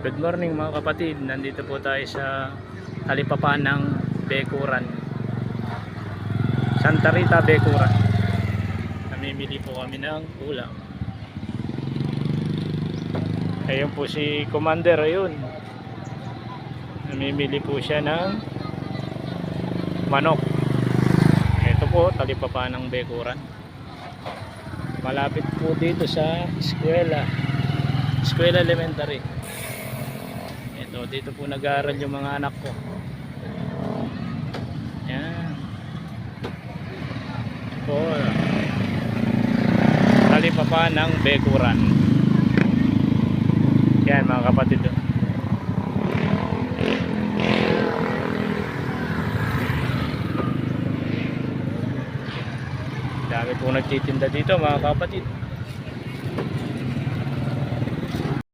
Good morning mga kapatid, nandito po tayo sa talipapa ng Bekuran, Santa Rita, Bekuran. Namimili po kami ng ulam. Ayun po si Commander, ayun. Namimili po siya ng manok. Ito po, talipapa ng Bekuran. Malapit po dito sa eskwela elementary. Ito, dito po nag-aaral yung mga anak ko. Yan. Ito, talipapa ng Bekuran. Yan mga kapatid. Dami po nagtitinda dito mga kapatid.